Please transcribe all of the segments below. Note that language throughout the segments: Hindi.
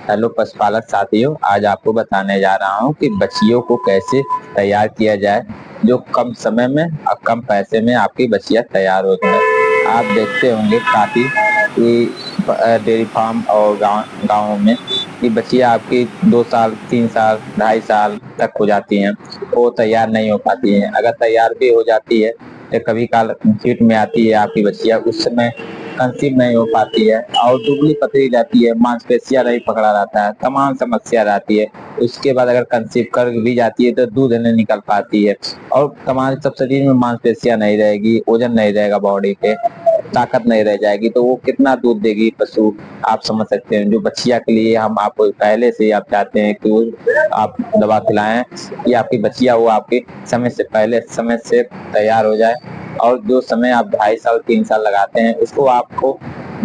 हेलो पशुपालक साथियों, आज आपको बताने जा रहा हूँ कि बछियों को कैसे तैयार किया जाए जो कम समय में और कम पैसे में आपकी बछिया तैयार हो जाए। आप देखते होंगे काफी कि डेयरी फार्म और गाँव में कि बछिया आपकी 2 साल 3 साल 2.5 साल तक हो जाती हैं, वो तैयार नहीं हो पाती हैं। अगर तैयार भी हो जाती है तो कभी काल फीट में आती है आपकी बछिया, उस समय कंसीव नहीं हो पाती है और दुबली पतली रहती है, मांसपेशियां नहीं पकड़ा रहता है, तमाम समस्या रहती है। उसके बाद अगर कंसीव कर भी जाती है तो दूध नहीं निकल पाती है और तमाम सब शरीर में मांसपेशियां नहीं रहेगी, वजन नहीं रहेगा, बॉडी पे ताकत नहीं रह जाएगी, तो वो कितना दूध देगी पशु, आप समझ सकते हैं। जो बछिया के लिए हम आपको पहले से आप चाहते हैं कि वो आप दवा खिलाएं कि आपकी बछिया वो आपके समय से पहले समय से तैयार हो जाए। और जो समय आप 2.5 साल 3 साल लगाते हैं उसको आपको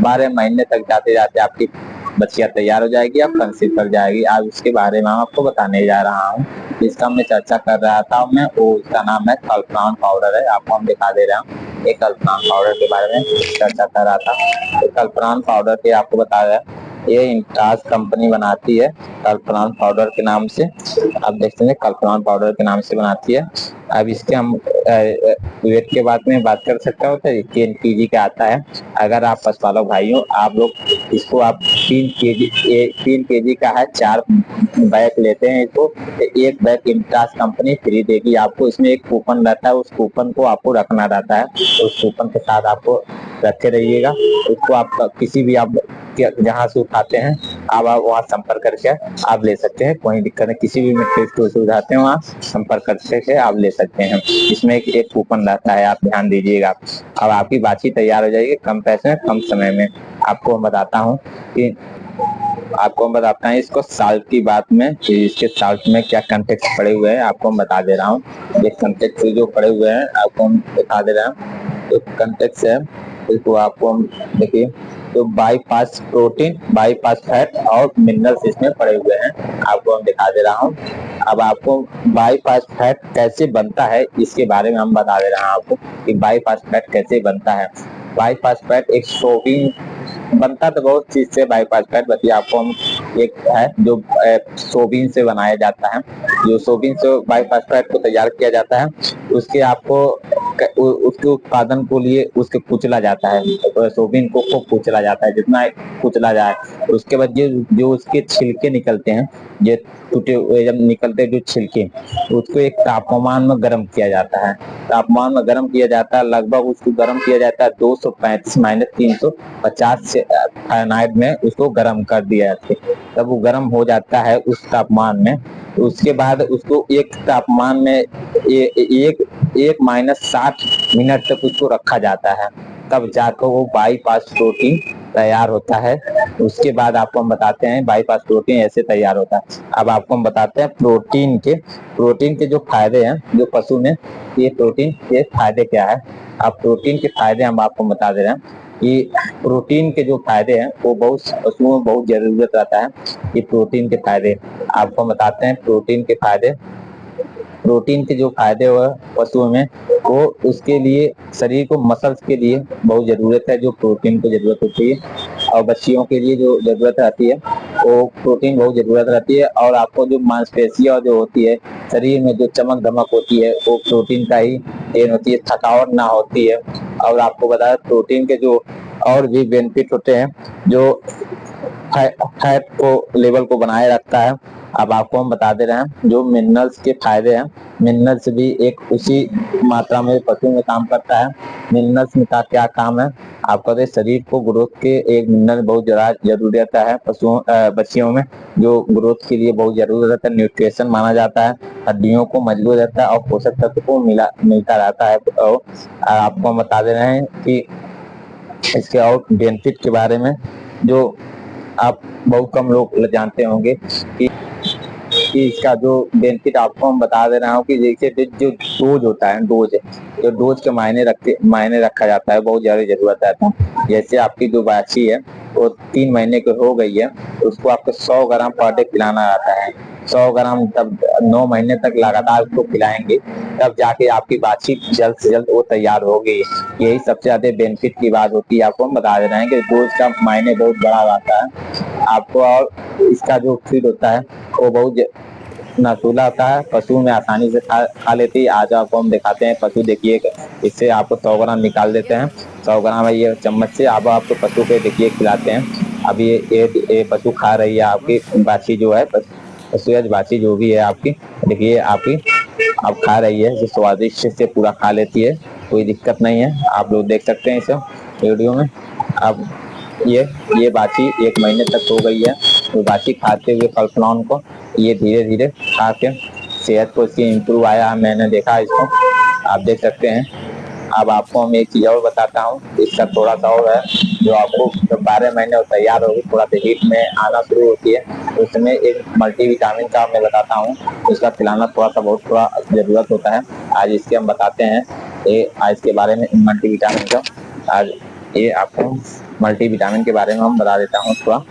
12 महीने तक जाते जाते आपकी बछिया तैयार हो जाएगी, आप कंसीव कर जाएगी। आज उसके बारे में आपको बताने जा रहा हूँ, जिसका मैं चर्चा कर रहा था मैं, वो उसका नाम है कल्पनान पाउडर है। आपको हम दिखा दे रहा हूँ, एक कल्पनान पाउडर के बारे में चर्चा कर रहा था। तो कल्पनान पाउडर के आपको बता रहा है, ये इंटास कंपनी बनाती है कल्पनान पाउडर के नाम से। आप देखते हैं कल्पनान पाउडर के नाम से बनाती है। अब इसके हम वेट के बारे में बात कर सकते हो तो 3 kg का आता है। अगर आप पशुपालक भाइयों आप लोग इसको आप 3 kg का है, 4 बैग लेते हैं इसको, एक बैग इंटास कंपनी फ्री देगी आपको। इसमें एक कूपन रहता है, उस कूपन को आपको रखना रहता है, तो उस कूपन के साथ आपको रखे रहिएगा। उसको आप किसी भी आप जहाँ से उठाते हैं आप वहाँ संपर्क करके आप ले सकते हैं, कोई दिक्कत नहीं। किसी भी मेट्रिक स्टोर से उठाते हैं वहाँ संपर्क करके आप ले सकते हैं। इसमें एक कूपन रहता है, आप ध्यान दीजिएगा। अब आपकी बाछी तैयार हो जाएगी कम पैसे में कम समय में। आपको बताता हूँ इसको साल्ट की बात में कि इसके साल्ट में क्या कंटेक्ट पड़े हुए हैं, आपको हम बता दे रहा हूँ। ये कंटेक्ट जो पड़े हुए हैं आपको हम बता दे रहा हूँ। तो कंटेक्ट है इसको आपको हम देखिए, तो बाईपास प्रोटीन, बाईपास फैट और मिनरल्स इसमें पड़े हुए हैं, आपको हम दिखा दे रहा हूँ। अब आपको बाईपास फैट कैसे बनता है इसके बारे में हम बता दे रहा हूँ आपको कि बाईपास फैट कैसे बनता है। बाईपास फैट एक सोयाबीन बनता तो बहुत चीज से बाईपास फैट बताइए आपको हम। एक है जो सोयाबीन से बनाया जाता है, जो सोयाबीन से बाईपास फैट को तैयार किया जाता है, उसके आपको उसके उत्पादन को लिए उसके कुचला जाता है, सोयाबीन को खूब कुचला जाता है, जितना कुचला जाए। उसके बाद जो उसके छिलके निकलते हैं, ये टूटे हुए जब निकलते हैं जो छिलके, उसको एक तापमान में गर्म किया जाता है। तापमान में गर्म किया जाता है, लगभग उसको गर्म किया जाता है 235 माइनस 350 से फ़ारेनहाइट में उसको गर्म कर दिया जाता है। तब वो गर्म हो जाता है उस तापमान में, तो उसके बाद उसको एक तापमान में एक माइनस 60 मिनट तक उसको रखा जाता है, तब जाकर वो बाईपास प्रोटीन तैयार होता है। उसके बाद आपको हम बताते हैं बाईपास प्रोटीन ऐसे तैयार होता है। अब आपको हम बताते हैं प्रोटीन के जो फायदे हैं जो पशु में, ये प्रोटीन के फायदे क्या है। अब प्रोटीन के फायदे हम आपको बता दे रहे हैं कि प्रोटीन के जो फायदे हैं वो बहुत पशुओं में बहुत जरूरत रहता है। ये प्रोटीन के फायदे आपको बताते हैं। प्रोटीन के जो फायदे हुए पशुओं में, वो उसके लिए शरीर को मसल्स के लिए बहुत जरूरत है, जो प्रोटीन को जरूरत होती है। और बच्चियों के लिए जो जरूरत रहती है वो प्रोटीन बहुत जरूरत रहती है। और आपको जो मांसपेशियां जो होती है शरीर में, जो चमक धमक होती है, वो प्रोटीन का ही देन होती है, थकावट ना होती है। और आपको बताया प्रोटीन के जो और भी बेनिफिट होते हैं, जो फैट को लेवल को बनाए रखता है। अब आपको हम बता दे रहे हैं जो मिनरल्स के फायदे हैं। मिनरल्स भी एक उसी मात्रा में पशु में काम करता है। मिनरल्स में का क्या काम है आपका, तो शरीर को ग्रोथ के एक मिनरल बहुत ज्यादा जरूरी रहता है पशुओं बच्चियों में, जो ग्रोथ के लिए बहुत जरूरी रहता है। न्यूट्रिशन माना जाता है, हड्डियों को मजबूत रहता है और पोषक तत्व को मिलता रहता है। और आपको हम बता दे रहे हैं कि इसके और बेनिफिट के बारे में, जो आप बहुत कम लोग जानते होंगे कि इसका जो बेनिफिट आपको हम बता दे रहा हूँ कि जैसे जो डोज होता है, जो डोज के मायने रखा जाता है, बहुत ज्यादा जरूरत रहता है। जैसे आपकी जो बाछी है वो 3 महीने की हो गई है, उसको आपको 100 ग्राम पर डे पिलाना रहता है। 100 ग्राम तब 9 महीने तक लगातार उसको पिलाएंगे, तब जाके आपकी बाछी जल्द से जल्द वो तैयार होगी। यही सबसे ज्यादा बेनिफिट की बात होती है। आपको हम बता दे रहे हैं कि डोज का मायने बहुत बड़ा रहता है। आपको, और इसका जो फीड होता है वो बहुत नासूला होता है, पशु में आसानी से खा लेती है। आज आपको हम दिखाते हैं पशु, देखिए इससे आपको 100 ग्राम निकाल देते हैं। 100 ग्राम है ये चम्मच से अब आपको पशु को देखिए खिलाते हैं। अब ये पशु खा रही है आपकी बाछी जो है, पशु या बाछी जो भी है आपकी, देखिए आपकी अब खा रही है, जो स्वादिष्ट से पूरा खा लेती है, कोई दिक्कत नहीं है। आप लोग देख सकते हैं इस वीडियो में। अब ये बाछी 1 महीने तक हो गई है। तो बाछी खाते हुए फल-फूलान को ये धीरे धीरे खा के सेहत को इसकी इम्प्रूव आया, मैंने देखा इसको, आप देख सकते हैं। अब आपको हम एक चीज और बताता हूँ, इसका थोड़ा सा और है, जो आपको जब 12 महीने तैयार होगी, थोड़ा सा हीट में आना शुरू होती है, उस समय एक मल्टीविटामिन का मैं बताता हूँ, इसका खिलाना थोड़ा जरूरत होता है। आज इसके हम बताते हैं, आज इसके बारे में मल्टीविटामिन का, आज ये आपको मल्टीविटामिन के बारे में हम बता देता हूँ थोड़ा।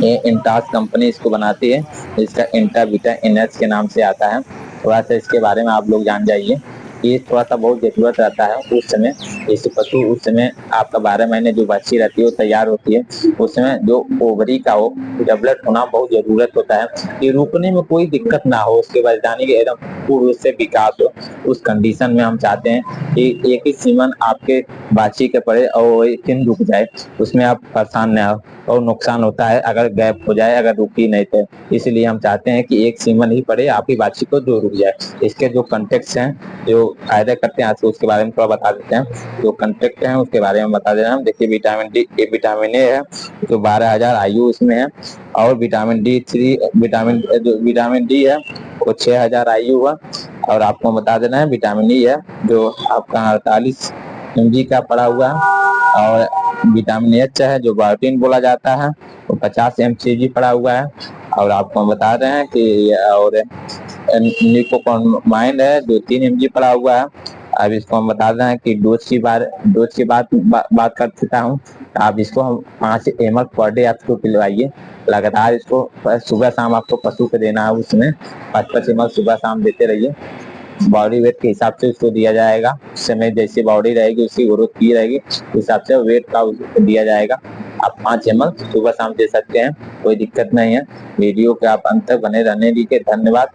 ये इंटास कंपनी इसको बनाती है, इसका इंटाविटा इनएच के नाम से आता है। थोड़ा सा इसके बारे में आप लोग जान जाइए। ये थोड़ा सा बहुत जरूरत रहता है उस समय, जैसे पशु उस समय आपका 12 महीने जो बच्ची रहती है वो तैयार होती है, उस समय जो ओवरी का हो डेवलप होना बहुत जरूरत होता है, कि रुकने में कोई दिक्कत ना हो, उसके बाद जाने की एकदम पूर्ण रूप से विकास हो। उस कंडीशन में हम चाहते हैं कि एक ही सीमन आपके बाछी के पड़े और एक दिन रुक जाए, उसमें आप परेशान न हो, और नुकसान होता है अगर गैप हो जाए, अगर रुकी नहीं तो। इसलिए हम चाहते हैं कि एक सीमन ही पड़े आपकी बाछी को, जो रुक जाए। इसके जो कंटेक्ट हैं, जो फायदे करते हैं, आज उसके बारे में थोड़ा बता देते हैं। जो कंटेक्ट हैं उसके बारे में बता दे रहे हैं। देखिए विटामिन डी, विटामिन ए है, तो 12,000 IU इसमें है, और विटामिन D3, विटामिन डी है वो 6,000 IU है। और आपको बता देना है विटामिन ई है, जो आपका 48 MG का पड़ा हुआ है। और विटामिन एच है, जो बायोटिन बोला जाता है, वो 50 mcg पड़ा हुआ है। और आपको हम बता रहे हैं कि और निकोपामाइड है, जो 3 mg पड़ा हुआ है। अब इसको हम बता रहे हैं कि डोज की बात कर चुका हूँ। आप इसको हम 5 ml पर डे आपको पिलवाइए लगातार। इसको सुबह शाम आपको पशु को देना है, उसमें 5 ml सुबह शाम देते रहिए। बॉडी वेट के हिसाब से उसको दिया जाएगा, उस समय जैसी बॉडी रहेगी उसकी ग्रोथ की रहेगी, उस हिसाब से वेट का दिया जाएगा। आप 5 ml सुबह शाम दे सकते हैं, कोई दिक्कत नहीं है। वीडियो के आप अंत तक बने रहने दीजिए। धन्यवाद।